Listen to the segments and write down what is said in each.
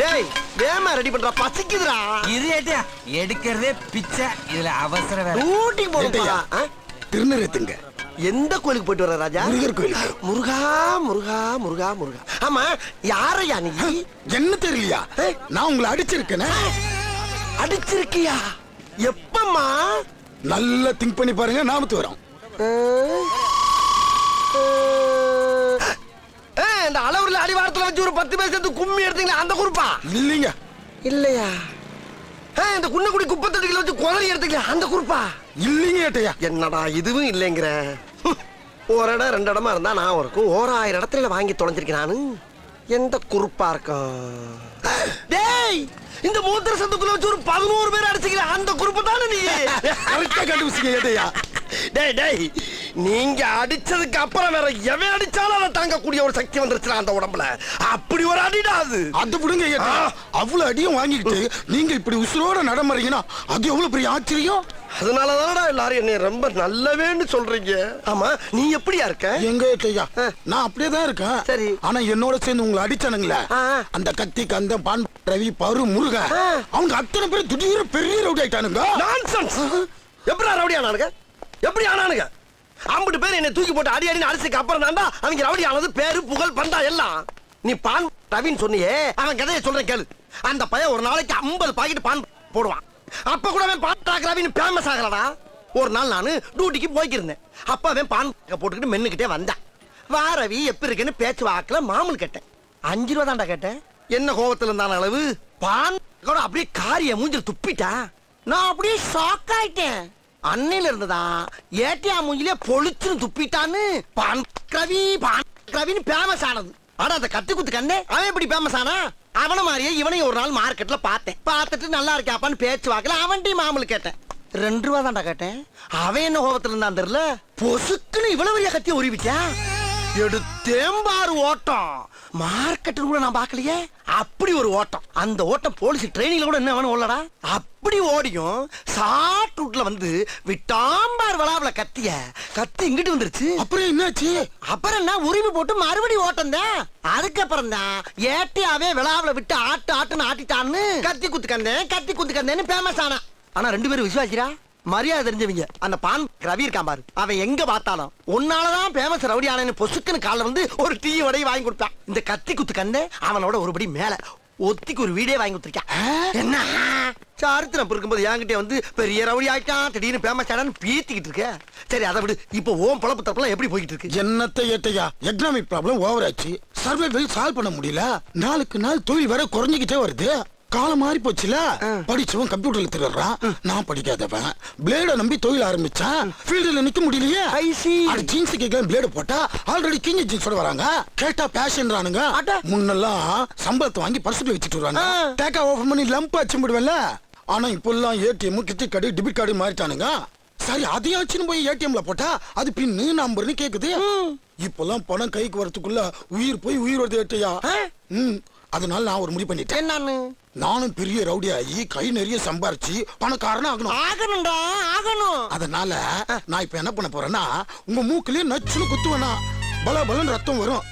டேய் வேமா ரெடி பண்றா பசிக்குதுடா. இது ஏட்டியா எடுக்கிறதே பிச்சை. இதுல அவசரம் வேற. ஊட்டி போடுயா. திருநெல்வேலிங்க. எந்த கோயிலுக்கு போயிட்டு வர ராஜா? முருகர் கோயிலுக்கு. முருகா முருகா முருகா முருகா. ஆமா யாரையா நீ? என்ன தெரியலையா? நான் உங்களை அடிச்சிருக்கேன். அடிச்சிருக்கியா? எப்பம்மா? நல்லா திங்க் பண்ணி பாருங்க. நாமத்து வரும். இந்த அளவுல அடிவாரத்துல வச்சு ஒரு 10 பேர் சேர்ந்து கும்மி எடுத்தீங்களா அந்த குரூப்பா? இல்லைங்க. இல்லையா? இந்த குன்னக்குடி குப்பத்தடியில வச்சு குதறி எடுத்தீங்களா அந்த குரூப்பா? இல்லைங்க ஏட்டையா. என்னடா இதுவும் இல்லைங்கிற. ஒரு இடம் 2 இடமா இருந்தா நான் இருக்கும். 1000 இடத்துல வாங்கி தொலைஞ்சிருக்கேன் நானு. எந்த குரூப்பா இருக்கும்? டேய் இந்த மூத்திர சந்துக்குள்ள வச்சு ஒரு 11 பேர் அடிச்சுக்கிற அந்த குரூப் தானே நீ? கரெக்டா கண்டுபிடிச்சீங்க ஏட்டையா. டேய் டேய் நீங்க அடிச்சதுக்கு அப்புறம் வேற எவன் அடிச்சாலும் அதை தாங்கக்கூடிய ஒரு சக்தி வந்துருச்சுடா அந்த உடம்புல. அப்படி ஒரு அடிடா அது. அது விடுங்க ஏட்டையா. அவ்வளவு அடியும் வாங்கிக்கிட்டு நீங்க இப்படி உசுரோட நடமறீங்கன்னா அது எவ்வளவு பெரிய ஆச்சரியம். அதனாலதானடா எல்லாரும் என்னை ரொம்ப நல்லவேன்னு சொல்றீங்க. ஆமா நீ எப்படியா இருக்க? எங்க ஏட்டையா நான் அப்படியேதான் இருக்கேன். சரி. ஆனா என்னோட சேர்ந்து உங்களை அடிச்சானுங்களே அந்த கத்தி கந்தம் பான் ரவி பரு முருக அவங்க அத்தனை பேர் திடீர்னு பெரிய ரவுடி ஆயிட்டானுங்க. நான்சென்ஸ். எப்படிடா ரவுடி ஆனானுங்க? எப்படி ஆனானுங்க? 50 பேர் என்னை தூக்கி போட்டு அடி அடின்னு அடிச்சுக்கு அப்புறம் தான்டா அவங்க ரவுடி ஆனது. பேரு புகழ் பந்தா எல்லாம். நீ பான் ரவின்னு சொன்னியே அவன் கதையை சொல்றேன் கேளு. அந்த பையன் ஒரு நாளைக்கு 50 பாக்கெட் பான் போடுவான். அப்ப கூட அவன் பான் ரவின்னு ஃபேமஸ் ஆகலடா. ஒரு நாள் நானு டியூட்டிக்கு போய்க்கிருந்தேன். அப்ப அவன் பான் போட்டுக்கிட்டு மென்னுக்கிட்டே வந்தான். வா ரவி எப்படி இருக்குன்னு பேச்சு வாக்குல மாமூல் கேட்டேன். 5 ரூபா தான்டா கேட்டேன். என்ன கோபத்துல இருந்தான அளவு பான் கூட அப்படியே காரிய மூஞ்சில் துப்பிட்டா. நான் அப்படியே ஷாக் ஆயிட்டேன். அன்னையில இருந்துதான் ஏட்டியா மூஞ்சிலே பொழிச்சுன்னு துப்பிட்டான்னு பான் ரவின்னு ஃபேமஸ் ஆனது. ஆனா அந்த கத்து குத்து கண்ணே அவன் எப்படி ஃபேமஸ் ஆனா? அவன மாதிரியே இவனையும் ஒரு நாள் மார்க்கெட்ல பார்த்தேன். பார்த்துட்டு நல்லா இருக்காப்பான்னு பேச்சு வாக்கல அவன்கிட்ட மாமூல் கேட்டேன். 2 ரூபா தான்டா கேட்டேன். அவன் என்ன கோபத்துல இருந்தான் தெரியல. பொசுக்குன்னு இவ்வளவு பெரிய கத்திய உருவிட்டான். எடுத்தேம்பாரு ஓட்டம். மார்க்கெட் கூட நான் பார்க்கலையே. அப்படி ஒரு ஓட்டம். அந்த ஓட்டம் போலீஸ் ட்ரைனிங்ல கூட என்ன வேணும் ஓடலடா. அப்படி ஓடியும் ஷார்ட் ரூட்ல வந்து விட்டாம்பார் வளாவல கத்தி இங்கிட்டு வந்துருச்சு. அப்புறம் என்னாச்சு? அப்புறம் என்ன உரிமை போட்டு மறுபடியும் ஓட்டம் தான். அதுக்கப்புறம் தான் ஏட்டியாவே விளாவல விட்டு ஆட்டுன்னு ஆட்டிட்டான்னு கத்தி குத்து கந்தேன்னு ஃபேமஸ் ஆனா. ஆனா 2 பேரும் விசுவாசிரா மரியாதை தெரிஞ்சவங்க. அந்த பான் ரவி இருக்கான் பாரு அவன் எங்க பார்த்தாலும் உன்னாலதான் ஃபேமஸ் ரவுடி ஆனு பொசுக்குன்னு கால வந்து ஒரு டீ வடையை வாங்கி கொடுத்தான். இந்த கத்தி குத்து கண்ணு அவனோட ஒருபடி மேல ஒத்திக்கு ஒரு வீடே வாங்கி கொடுத்துருக்கான். என்ன சரித்திரம் இருக்கும்போது என்கிட்ட வந்து பெரிய ரவுடி ஆயிட்டான் திடீர்னு ஃபேமஸ் ஆனான்னு பீத்திக்கிட்டு இருக்க. சரி அதை விடு. இப்போ ஓம் பொழப்பு தப்பெல்லாம் எப்படி போய்கிட்டு இருக்கு? என்னத்தை ஏட்டையா எக்கனாமிக் ப்ராப்ளம் ஓவர் ஆச்சு. சர்வைவல் சால்வ் பண்ண முடியல. நாளுக்கு நாள் தொழில் வர குறைஞ்சிக்கிட்டே வருது. காலம் மாறி போச்சுல. படிச்சவன் கம்ப்யூட்டர்ல திருடுறான். நான் படிக்காதவன் பிளேட நம்பி தொழில் ஆரம்பிச்சான். ஃபீல்டுல நிக்க முடியலையே. ஜீன்ஸ் கேட்க பிளேட போட்டா ஆல்ரெடி கிஞ்சி ஜீன்ஸோட வராங்க. கேட்டா பேஷன்றானுங்க. முன்னெல்லாம் சம்பளத்தை வாங்கி பர்சுல வச்சுட்டு வருவாங்க. டேக்கா ஓபன் பண்ணி லம்ப் அடிச்சு விடுவேன்ல. ஆனா இப்பெல்லாம் ATM credit card debit card மாறிட்டானுங்க. சரி அதையாச்சுன்னு போய் ஏடிஎம்ல போட்டா அது பின்னு நம்பர்னு கேக்குது. இப்பெல்லாம் பணம் கைக்கு வரதுக்குள்ள உயிர் போய் உயிர் வருது ஏட்டையா. அதனால நான் ஒரு முடிவு பண்ணிட்டேன். என்னன்னு? நானும் பெரிய ரவுடி ஆகி கை நிறைய சம்பாரிச்சு பணக்காரனா ஆகணும். அதனால நான் இப்ப என்ன பண்ண போறேன்னா உங்க மூக்கிலேயே நச்சுன்னு குத்துவேனா பல பலன் ரத்தம் வரும்.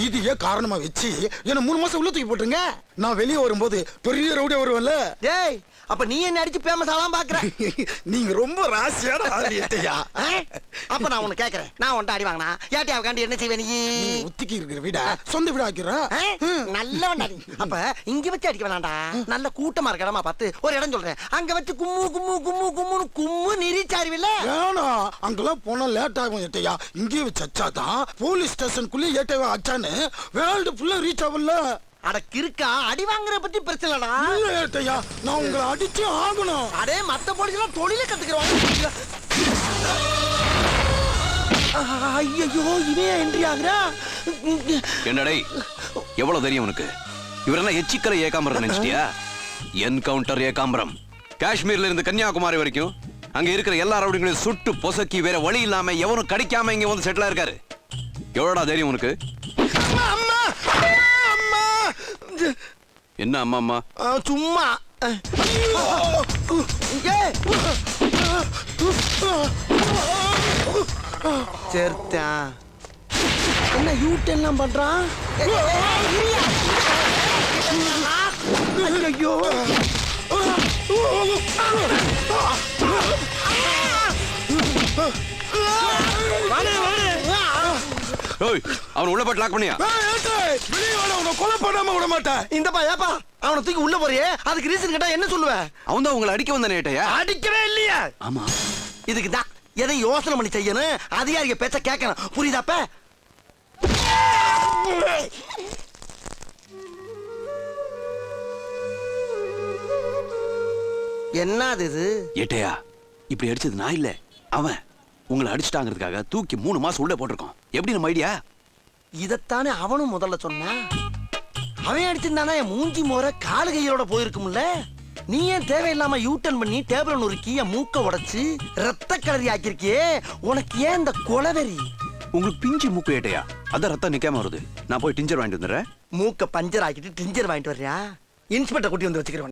இதையே காரணமா வச்சு என்ன 3 மாசம் உள்ள தூக்கி போட்டுருங்க. நான் வெளியே வரும்போது பெரிய ரவுடியா வருவேன்ல. டேய் அப்ப நீ என்ன அடிச்சு ஃபேமஸ் ஆலாம் பாக்குற? நீங்க ரொம்ப ராசியான ஆளு ஏட்டையா. அப்ப நான் உன்னை கேக்குறேன். நான் உன்ட்ட அடி வாங்கினா ஏட்டையா காண்டி என்ன செய்வே? நீ ஒத்திக்கி இருக்கிற வீட சொந்த வீடு ஆக்கிறேன். நல்லவன் அடி. அப்ப இங்க வச்சு அடிக்க வேணாம்டா. நல்ல கூட்டமா இருக்க இடமா பார்த்து ஒரு இடம் சொல்றேன். அங்க வச்சு கும்மு நிரிச்சாருவில்ல. வேணாம் அங்கெல்லாம் போனா லேட் ஆகும் ஏட்டையா. இங்கே வச்சு அச்சாதான் போலீஸ் ஸ்டேஷனுக்குள்ளே ஏட்டையா அச்சான்னு வேர்ல்டு ஃபுல்லா ரீச் ஆகும்ல. அட கிறுக்கா அடி வாங்குற பத்தி பிரச்சனைடா. இல்ல ஏட்டையா நான் உங்களை அடிச்சு ஆகணும். அடே மத்த போலீஸ் எல்லாம் தொழில கத்துக்குறாங்க. ஐயோ இவன் என்ட்ரி ஆகுறா. என்னடே எவ்வளவு தெரியும் உனக்கு? இவரெல்லாம் எச்சிக்கரை ஏகாம்பரம் நினைச்சிட்டியா? என்கவுண்டர் ஏகாம்பரம். காஷ்மீர்ல இருந்து கன்னியாகுமரி வரைக்கும் அங்க இருக்கிற எல்லா ரவுடிங்களையும் சுட்டு பொசக்கி வேற வழி இல்லாம எவனும் கடிக்காம இங்க வந்து செட்டில் இருக்காரு. எவ்வளோடா தெரியும் உனக்கு? என்ன அம்மா அம்மா? சும்மா சேர்த்தா என்ன யூட் எல்லாம் பண்றான். ஐயோ ஏய், அவன் உள்ள போட்டு லாக் பண்ணியா? வெளியே வாடா, உன்னை கொலை பண்ணாம விட மாட்டேன். இந்தப்பா ஏப்பா அவனை தூக்கி உள்ள போறியே அதுக்கு ரீசன் கேட்டா என்ன சொல்லுவேன்? அவன் தான் உங்களை அடிக்க வந்தானே ஏட்டையா? அடிக்கவே இல்லையா? ஆமா. இதுக்கு தான் எதை யோசனை பண்ணி செய்யணும், அதிகாரிக பேச்ச கேட்கணும். புரியுதாப்ப? என்னது இது? ஏட்டையா, இப்படி அடிச்சது நான் இல்ல, அவன். உங்களை அடிச்சிட்டாங்கிறதுக்காக தூக்கி 3 மாசம் உள்ள போட்டிருக்கோம். எப்படி நம்ம ஐடியா? இதத்தானே அவனும் முதல்ல சொன்னான். அவன் அடிச்சிருந்தானா என் மூஞ்சி மோர காலு கையோட போயிருக்கும்ல. நீ ஏன் தேவையில்லாம யூட்டன் பண்ணி டேபிள் நொறுக்கி என் மூக்க உடைச்சு ரத்த கலரி ஆக்கிருக்கியே? உனக்கு ஏன் இந்த கொலவெறி? உங்களுக்கு பிஞ்சு மூக்கு ஏட்டையா, அதான் ரத்தம் நிக்காம வருது. நான் போய் டிஞ்சர் வாங்கிட்டு வந்துடுறேன். மூக்க பஞ்சர் ஆக்கிட்டு டிஞ்சர் வாங்கிட்டு வர்றியா? இன்ஸ்பெக்டர் கூட்டி வந்து வச்சுக்கிறேன்.